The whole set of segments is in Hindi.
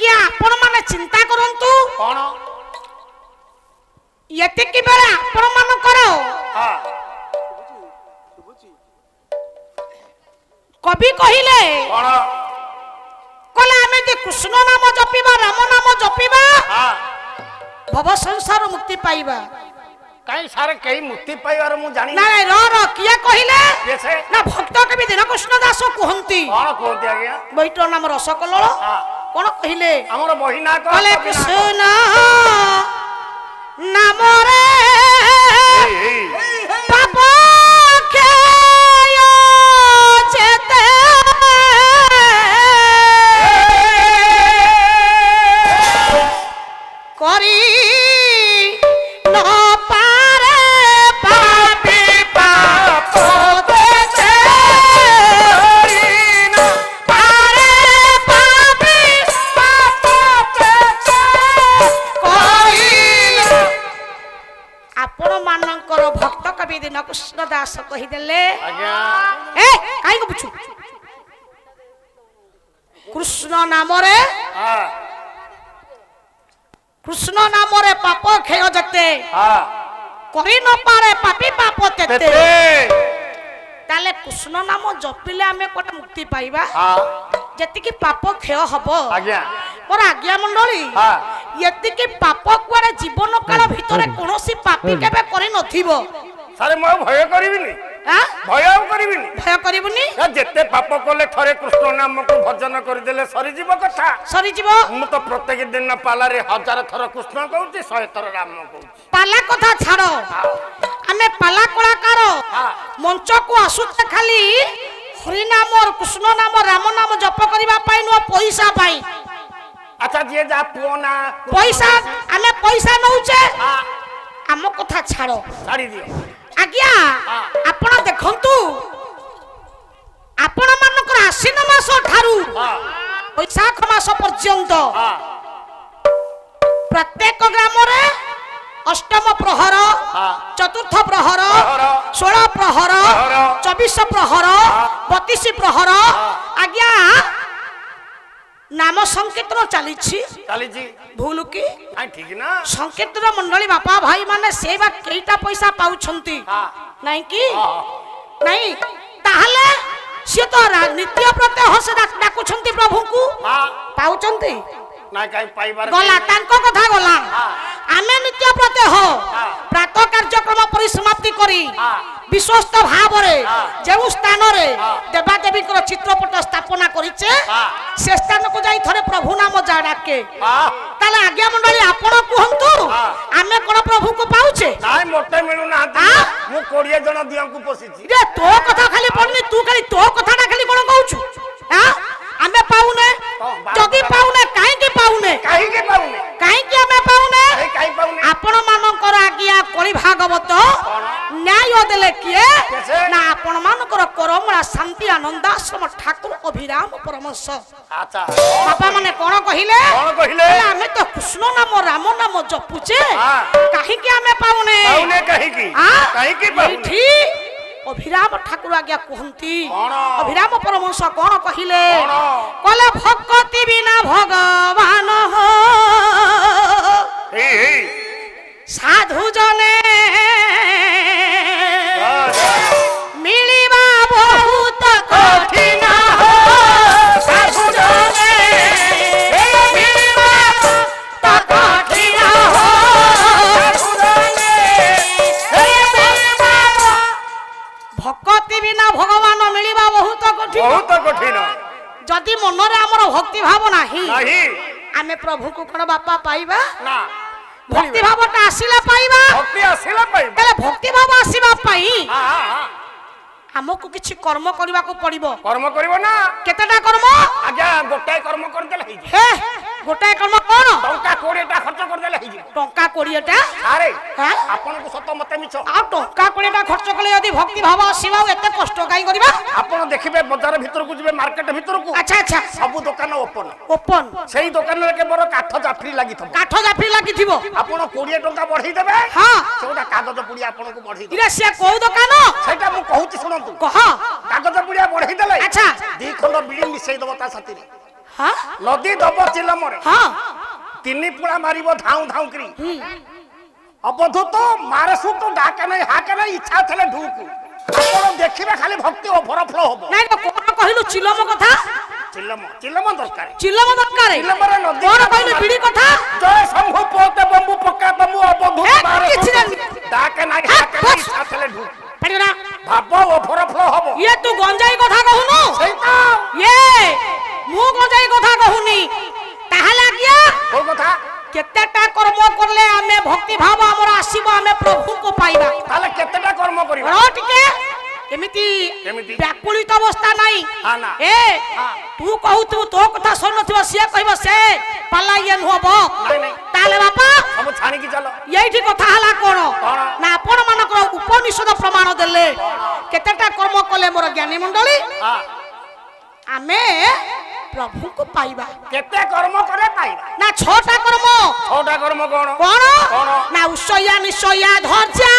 आज्ञा आपण माने चिंता करंतु कौन यति कि बेला आपण मान करो हां कवि कहिले कौन कला हमें जे कृष्ण नाम जपिबा राम नाम जपिबा हां भव संसार मुक्ति पाइबा कहीं सारे कहीं मुक्ति पाइबार मु जानी ना रो किया कहिले कैसे ना भक्त कवि दिन कृष्ण दास कहंती कौन कहते आज्ञा बैठ नाम रसकलल हां कोन कहिले हमर बहिना कले कृष्ण नाम रे पाप खेय जेते करी न पारे पापी पाप देते न पारे पापी पाप देते करी आपण मानकर भक्त कवि दिन कृष्ण दास कहिदेले आज्ञा ए काई को पूछू कृष्ण नाम रे हां कृष्ण नाम रे पाप खेय जते हां करी न पारे पापी पाप तेते तेते ताले कृष्ण नाम जपिले आमे कोटे मुक्ति पाइबा हां जति की पाप खेय हबो आज्ञा मोर आज्ञा मंडली हां यति की पाप कुआरे जीवन काल भितरे कोनोसी पापी केबे करि नथिबो सारे मैं भय करिबिनी हां भय करिबिनी भय करिबुनी जेते पाप कले थरे कृष्ण नाम को भजन करदेले सरी जीव कथा सरी जीवो मु तो प्रत्येक दिन पालारे 1000 थर कृष्ण कहूची 100 थर राम कहूची पाला कथा छाड़ो आमे पाला कलाकार हां मंच को आसुते खाली हरि नाम और कृष्ण नाम राम नाम जप करिबा पाई नो पैसा पाई अच्छा जे जा पुओना पैसा आमे पैसा नउचे हां आम कथा छाड़ो छाड़ी दियो आज्ञा आपण देखंतु आपण मानकर आश्विन मास ठारू हां वैशाख मास पर्यंत हां प्रत्येक ग्राम रे अष्टम प्रहर हां चतुर्थ प्रहर प्रहर 16 प्रहर प्रहर 24 प्रहर 32 प्रहर आज्ञा नाम संकीर्तन चली चली जी भूल की हां ठीक ना संकीर्तन मंडली बापा भाई माने सेवा केइटा पैसा पाउछंती हां नहीं की हां नहीं ताहले से तो नित्य प्रत्यय हसे डाकुछंती प्रभु को हां पाउछंती ना काई पाइबार गला तांको कथा गला आमे नित्य प्रत्यय हो प्रातः कार्यक्रम परिसमाप्ति करी विश्वस्त भाव रे जेउ स्थान रे देवा देवी को चित्रपट स्थापना करिचे से स्थान को जाई थरे प्रभु नाम जाडा के ताले आज्ञा मंडली आपण कहंतु आमे कोन प्रभु को पाउचे नाय मोटे मिलु ना मु 20 जन दिया को पोसीची रे तो कथा खाली पड़नी तू खाली तो कथाटा खाली कोन कहूछु हां आमे पाउने जदी पाउने काहे के पाउने काहे के पाउने आमे पाउने काहे पाउने आपण मानकर आज्ञा कली भागवत न्याय देले किए ना आपण मानकर करमला शांति आनंद आश्रम ठाकुर अभिराम परमहंस अच्छा बापा माने कोन कहिले आमे तो कृष्ण नाम राम नाम जपुचे काहे के आमे पाउने काहे के पाउने अभिराम ठाकुर आज्ञा कहंती अभिराम परमहंस कोन कहिले कले भक्ति बिना भगवान हो साधु जने मिलिबा बहुत कठिन हो साधु जने मिलिबा बहुत कठिन हो भक्ति बिना भगवान मिलिबा बहुत कठिन जदि मनरे हमर भक्ति भाव नाही आमे प्रभु को कोन बापा पाइबा ना भक्ति भावटा आसिला पाइबा भक्ति भाव आसीबा पाई हमको किछि कर्म करबा को पड़िबो कर्म करिवो ना केतेटा कर्म आज्ञा गोटाय कर्म कर देले हिजी हे गोटाय कर्म कोन टंका 20 टा खर्च कर देले हिजी टंका 20 टा अरे हां आपन को सत मते मिछ आ टंका 20 टा खर्च कले यदि भक्ति भाव आसीबा एते कष्ट काई करबा आपन देखिबे बाजार भीतर को जिबे मार्केट भीतर को अच्छा अच्छा सब दुकान ओपन सेही दुकान रे के बरो काठ जाफरी लागि थबो काठ जाफरी लागि थिबो आपन 20 टंका बढ़ी देबे हां सेटा कागज पुड़ी आपन को बढ़ी इरे से कोउ दुकान सेटा मु कहूची सुनंतु कह कागज पुड़िया बढ़ी देले अच्छा 2 खंड बिड़ी मिसई दबो ता साथी रे हाँ नदी दब चिलमरे हाँ तीन पुड़ा मारिबो धाऊ धाऊ करी अबधू तो मारसु तो डाके नहीं हाके नहीं इच्छा थले ढूकू आपण देखिबे खाली भक्ति ओवरफ्लो होबो नहीं तो कोन कहिलु चिलम कथा चिलम दरकार चिलम दरकार चिलमरे नदी कोन कहिलु बिडी कथा जय शंभु पोते बंबू पक्का बंबू अबधू किछि नहीं डाके नहीं हाके नहीं इच्छा थले ढूक पड़िरा भाबो ओवरफ्लो होबो ये तू गंजाई कथा कहूनु सही तो ये मु गंजाई कथा कहूनी ताहला किया कोन कथा केतेटा कर्म करले आमे भक्ति भाव हमर आसीबो आमे प्रभु को पाइबा ताले केतेटा कर्म करिबा टिके केमिति व्याकुलित अवस्था नाही हां ना ए तू कहू तू तो कथा सुन नथिबो से कहबो से पलायन होबो नहीं नहीं ताले बापा हम छाणी की चलो यही कथा हला कोन ना आपण मानकर उपनिषद प्रमाण देले केतेटा कर्म कले मोर ज्ञानी मंडली हां आमे प्रभु को पाइबा केते कर्म करे पाइबा ना छोटा कर्म कोन कोन कोन ना उषया निश्चया धर्जा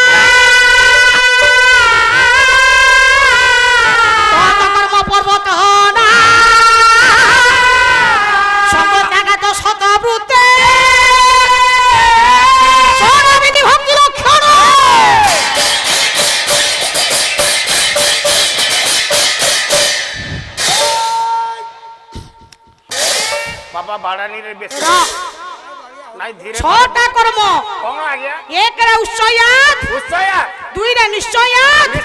कर्म पर्वत ना संगत्यागत शतवृत्ते सर्वविधि भक्ति लक्षण बाबा बाड़ानी रे बेस नहीं धीरे छोटा कर्म कौन आ गया एक रे उषयात दुई रे निश्चयात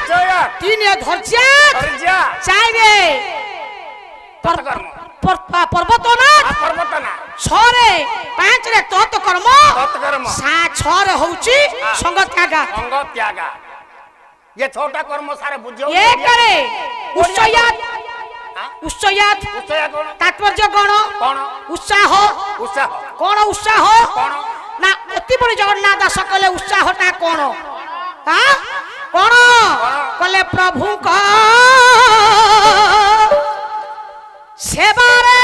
तीन रे धर्जात चार रे पर्वतनाथ छह रे पांच रे तत् कर्म सात छह रे होउची संग त्यागा ये छोटा कर्म सारे बुझियो एक रे उषयात तात्पर्य कौन उत्साह कौन उत्साह ना अति बड़ी जगन्नाथ दास कहले उत्साहटा कौन हाँ कौन कहले प्रभु का सेवारे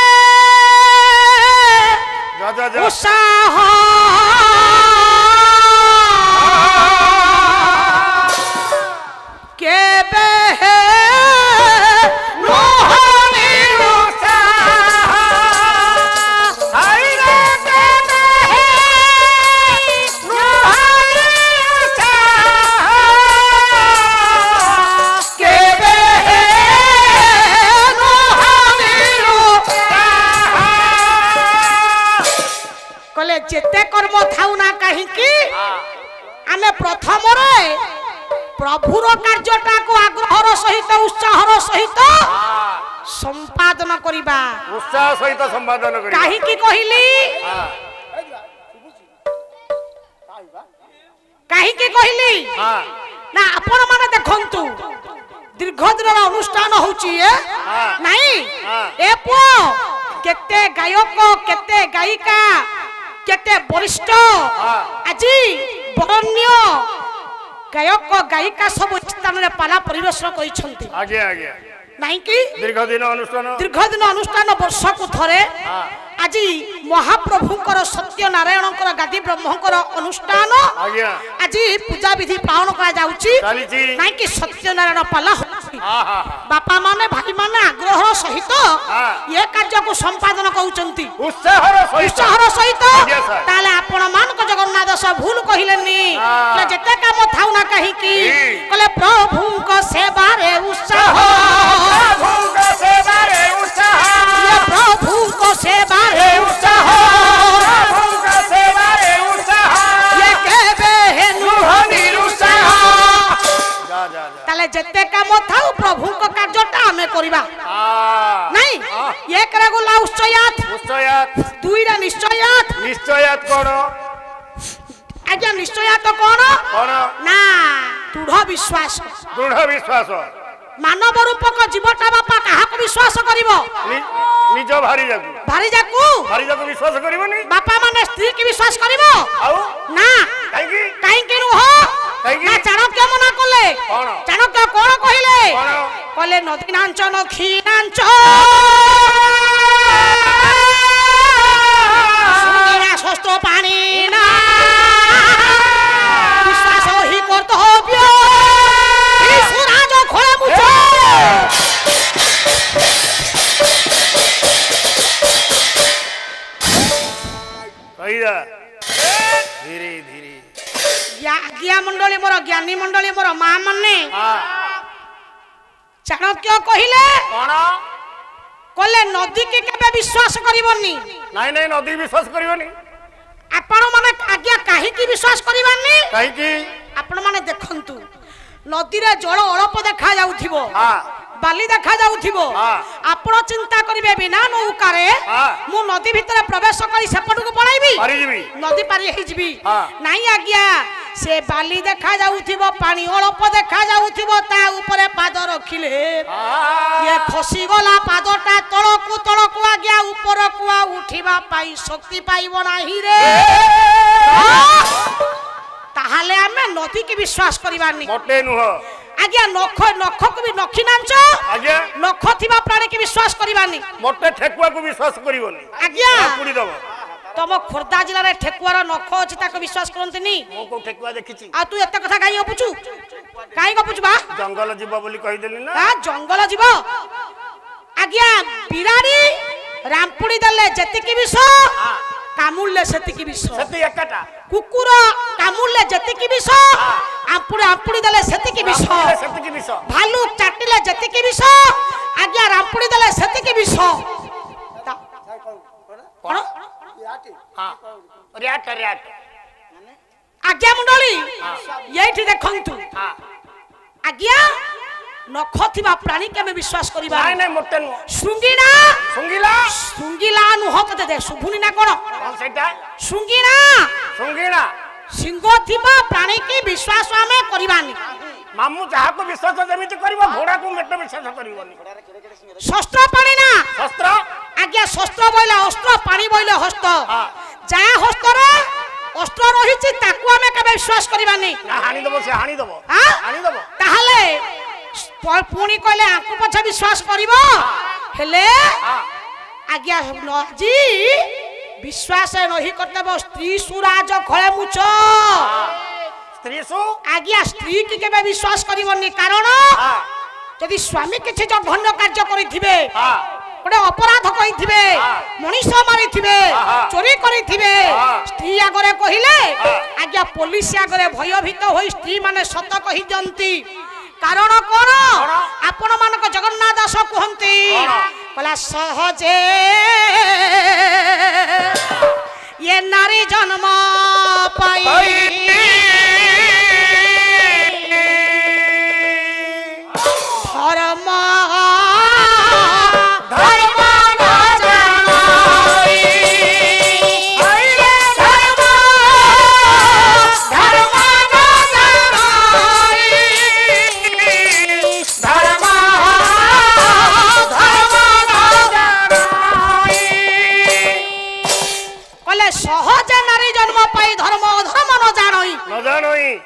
उत्साह केबे जेते कर्म थाउ ना कहीं की आमे प्रथम रे प्रभुर कार्यटा को आग्रहर सहित उत्साहर सहित संपादन करिबा उत्साह सहित संपादन करिबा काहे की कहिली काहे की कहिली ना आपण माने देखंतु दीर्घ दिन अनुष्ठान होची ए नहीं ए पो केते गायक केते गायिका केते वरिष्ठ आजी बरण्य गायक गायिका सब स्थान रे पाला परिवेशन करिसंती आगे आगे नहीं कि दीर्घ दिन अनुष्ठान वर्ष को थरे आज महाप्रभुंकर सत्य नारायणकर गादी ब्रह्मंकर अनुष्ठान आज पूजा विधि पालन करा जाउची नहीं कि सत्य नारायण पाला बापा माने भाई माने आग्रह सहित ये कार्य को संपादन करूचंती उत्साहर सहित ताले आपण मान को जगन्नाथ दास भूल कहिलेनी कि जते काम थाउ ना कहि की कहले प्रभुंक सेवा रे उत्साह प्रभुंक सेवा रे उत्साह ये प्रभुंक सेवा रे उत्साह प्रभुंक सेवा रे उत्साह ये केबे हेनु निरुत्साह ताले जते काम थाउ प्रभुंक कार्यटा हमें करिबा नहीं एक रे गोला उत्सायात दुई रे निश्चयात कोन आज्ञा निश्चयात कोन ना दृढ़ विश्वास मानव रूपक जीवटा बापा काहा को विश्वास करिवो निज भारी जाकू विश्वास करिवोनी बापा माने स्त्री की विश्वास करिवो ना काई के नु हो ना चाणक्य मना कले चाणक्य कोन कहिले नदी नांचन खी नांच सुनिना शस्त्र पानी ना विश्वास ही कर्तव्य ईश्वराज खोले मुझे बढ़िया धीरे धीरे आज्ञा मंडली मोर ज्ञानी मंडली मोर मां माने चाणक्य कहिले कहले नदी के केबे विश्वास करिवनी नहीं नहीं नदी विश्वास करिवनी आपण माने आज्ञा काहे की विश्वास करिवनी काहे की आपण माने देखंतु नदी रे जल अल्प देखा जाउथिबो हां बाली देखा जाउथिबो आपण चिंता करिवे बिना नौका रे मु नदी भीतर प्रवेश करी सेपट को पळाइबी पारी जीबी नदी पारी हे जीबी नाही आज्ञा से बाली देखा जाउथिबो पानी अल्प देखा जाउथिबो ता ऊपर पाद रखिले ये खसी गला पादटा तळकु आज्ञा ऊपर को उठिबा पाई शक्ति पाइबो नाही रे ताहाले हमें नदी की विश्वास करिवानी मोटे नुह आज्ञा नख को भी नखी नांच आज्ञा नख थिबा प्राणी की विश्वास करिवानी मोटे ठेकुआ को विश्वास करिवनी आज्ञा पुडी दबो तम खोर्धा जिल्ला रे ठेकुआर नख अछि ताको विश्वास करंतनी मो को ठेकुआ देखिछि आ तू एत कथा काई गपुचू काई गपुचू बा जंगल जीव बोली कहि देली ना आ जंगल जीव आज्ञा बिराड़ी रामपुड़ी दले जति की विष कामुल्ले सेति की विष सेति एकटा कुकुर कामुल्ले जति की विष आपुड़ी दले सेति की विष भालू चाटिले जति की विष आज्ञा रामपुड़ी दले सेति की विष कोन हां रियाट रियाट आज्ञा मंडली येठी देखंतु आज्ञा नख थिबा प्राणी के में विश्वास करिबा नहीं नहीं मोटे नु सुंगीना सुंगीला नु हत दे सुभुनी ना कोन कोन सेटा सुंगीना सिंह थिबा प्राणी की विश्वास हमें करिबानी मामू जहा को विश्वास जमिति करबो घोड़ा को मेट विश्वास करबोनी शस्त्र पानी ना शस्त्र आज्ञा शस्त्र बोइले अस्त्र पानी बोइले हस्त जा हस्त रे अस्त्र रहिछि ताकू हमें के विश्वास करिबानी ना हानि दबो से हानि दबो ताहले पुणी कहले आंकु पछ विश्वास करिवो हेले आज्ञा जी विश्वास नहीं करते स्त्री सुराज खळे मुच स्त्री सु आज्ञा स्त्री की केबे विश्वास करिवनी कारण यदि स्वामी किछि जघन्य कार्य करिथिबे गोटे अपराध करिथिबे मनीष मारिथिबे चोरी करिथिबे स्त्री आगरे कहिले आज्ञा पुलिस आगरे भयभीत होई स्त्री माने सत कहि जंती कारण कोन आपण मानक जगन्नाथ दास कहंती कला सहजे ये नारी जन्म पाई धर्म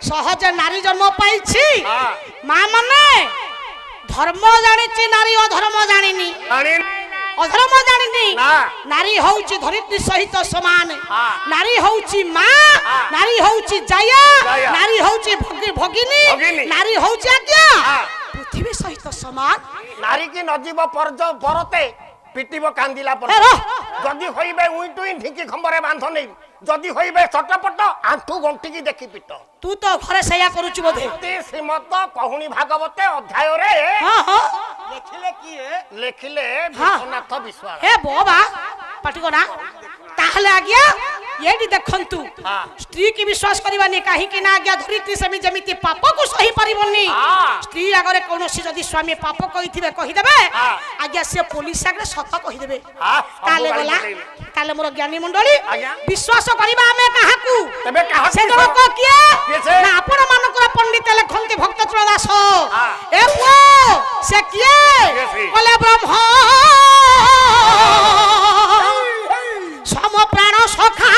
सहज नारी जन्म पाइछि मां माने धर्म जानिछि नारी अधर्म जानिनी अधर्म जानिनी नारी होउछि धरित्री सहित समान नारी होउछि मां नारी होउछि जया नारी होउछि भगिनी नारी होउछि आज्ञा पृथ्वी सहित समान नारी की नजीब परते पिटिबो कांदिला पर जदी होइबे उइटुइ ढिकी खंबरे बांध नै जदी होइबे चटपट आंठू गंटी की देखि पिट तू तो घरे सया करूछु बोधे ते श्रीमत कहूनी भागवते अध्याय रे हां हां लेखिले विश्वनाथ विश्वास हे बोबा पाटी को ना ताहले आज्ञा येडी देखंतु स्त्री की विश्वास करिवानी काहे कि ना आज्ञा धरित्री सेमी जमिति पाप को सही परिबनी स्त्री आगरे कोनोसी जदी स्वामी पाप कहिथिबे कहि देबे आज्ञा से पुलिस आगरे सत कहि देबे काले गला काले मोर ज्ञानी मंडली विश्वास करिबा हमें काहाकू तबे काहा से लोक किए ना आपण मानकर पंडित लेखंती भक्त दास ए पुओ से किए बोले ब्रह्म सम प्राण सखा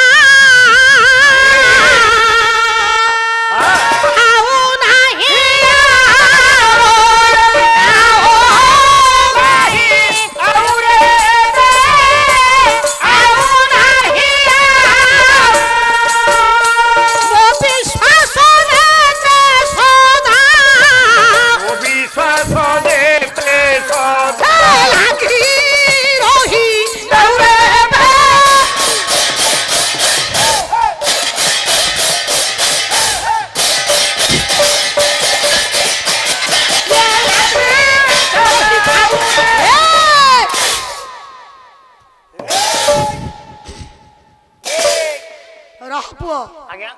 पुओ आज्ञा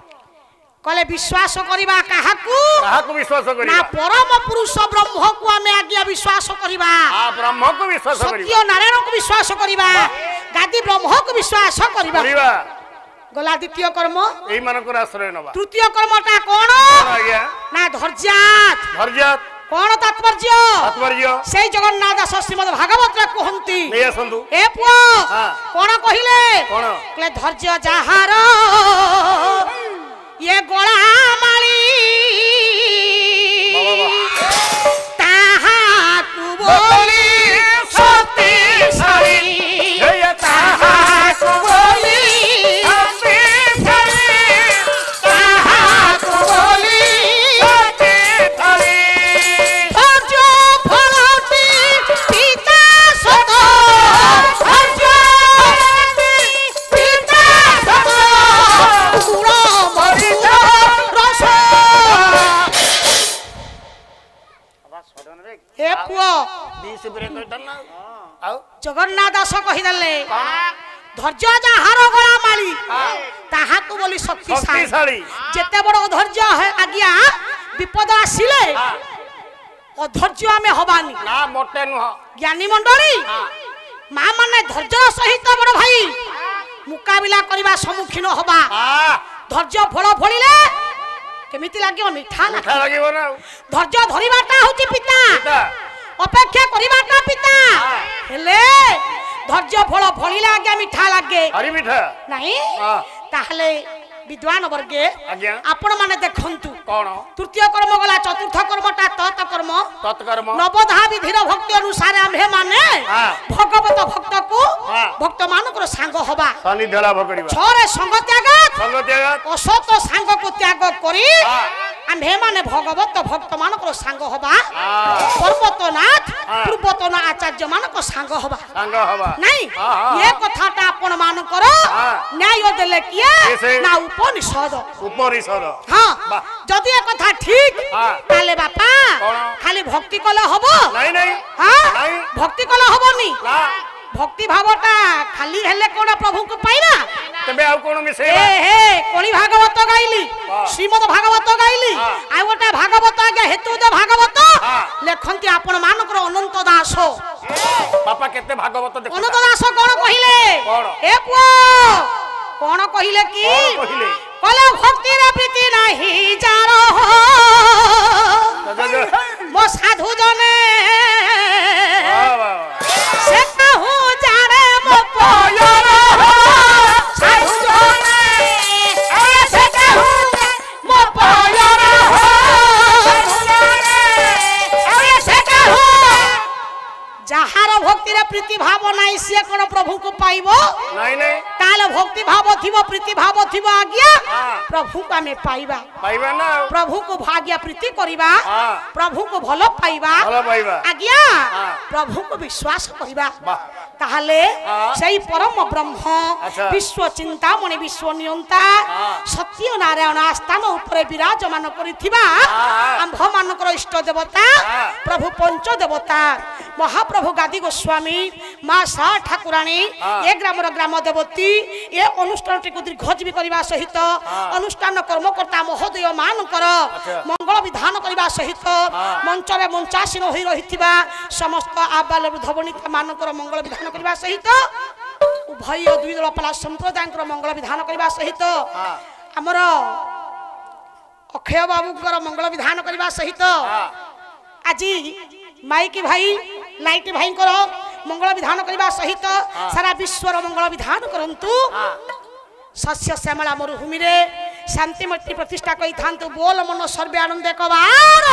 कले विश्वास करिबा काहाकू काहाकू विश्वास ना करिबा परम पुरुष ब्रह्म को आमे आज्ञा विश्वास करिबा आ ब्रह्म को विश्वास करिबा सत्य नारायण को विश्वास करिबा गादी ब्रह्म को विश्वास करिबा गला द्वितीय कर्म एई मानकर आश्रय नबा तृतीय कर्मटा कोन आज्ञा ना धैर्यात धैर्य कोन तात्पर्य सेई जगन्नाथ दास श्रीमद् भागवत रे कहंती नै संधु ए पुओ हां कोन कहिले कोन कले धैर्य जाहार ये गोला माली ताहा कु बोली शक्तिशाली जय ताहा कु बोली शक्तिशाली ताहा कु बोली शक्तिशाली धैर्य फलती पिता सत धैर्य पिता सत पूरा ए पुओ 20 ब्रेक करना आउ जगन्नाथ दास कहिदले धैर्य जाहार गला माली ताहा को बोली शक्तिशाली जेते बड़ धैर्य है आज्ञा विपद आसिले अधैर्य आमे हबानी ना मोटे नुह ज्ञानी मंडली मां माने धैर्य सहित बड़ भाई मुकाबिला करबा सम्मुखीन हबा धैर्य फल फलिले केमिति लागियो मिठा लागियो ना धैर्य धरिबाटा होची पिता अपेक्षा करिबाटा पिता हेले धैर्य फल फलिले आगे मिठा लागे हरि मिठा नाही ताहले विद्वान वर्गे आज्ञा आपण माने देखंतु कोन तृतीय कर्म गला चतुर्थ कर्मटा तत्कर्म नवधा विधिर भक्ति अनुसार आम्हे माने भगवत भक्त को भक्त मानकर सांग होबा सानिध्य लाभ करिबा छरे संग त्याग असत सांग को त्याग करी आम्हे माने भगवत भक्त मानकर सांग होबा पर्वतनाथ पूर्वतन आचार्य मानकर सांग होबा नहीं ये कथाटा आपण मानकर न्याय देले किए ना उपनिषद हां जदि ए कथा ठीक ताले बापा खाली भक्ति कले हबो नहीं नहीं हां भक्ति कले हबोनी भक्ति भावटा खाली हेले कोन प्रभु को पाइना तबे आ कोन मिसे ए हे कोली भागवत गाइली श्रीमद् भागवत गाइली आ ओटा भागवत आगे हेतु दे भागवत लेखंती आपण मानकर अनंत दास पापा केते भागवत देखो अनंत दास कोन कहिले ए पुओ कोन कहिले की कले भक्ति रे प्रीति नाही जारो मो साधु जने से कहू जाने मो पयर साधु जने से कहू मो पयर से कहू जहार भक्ति रे प्रीति भाव नाही से कोन प्रभु को पाइबो नहीं नहीं ताले भक्ति भाव थिबो प्रीति भाव थिबो आज्ञा प्रभु को हमें पाइबा ना प्रभु को भाग्य प्रीति करिबा प्रभु को भलो पाइबा आज्ञा प्रभु को विश्वास करिबा ताहले सही परम ब्रह्म विश्व चिंतामणि विश्व नियंता सत्य नारायण आस्थान ऊपर विराजमान करिथिबा आंभ मानकर इष्ट देवता प्रभु पंच देवता महाप्रभु गादी गोस्वामी मां सा ठाकुराणी ए ग्रामर ग्राम देवती ए अनुष्ठान टिकु दीर्घजीवी करबा सहित अनुष्ठान कर्मकर्ता महोदय मानकर मंगल विधान करबा सहित मंच रे मंचासीन होई रहिथिबा समस्त आबाल वृद्धवनिता मानकर मंगल विधान करबा सहित उभय दुई दल पला संप्रदायकर मंगल विधान करबा सहित हमर अक्षय बाबूकर मंगल विधान करबा सहित आज माइकी भाई लाइट भाई मंगल विधान करबा सहित सारा विश्वर मंगल विधान करंतु सस्य श्यामला मरुभूमि रे शांति मट्टी प्रतिष्ठा कई थांतु बोल मन सर्वे आनंद कबार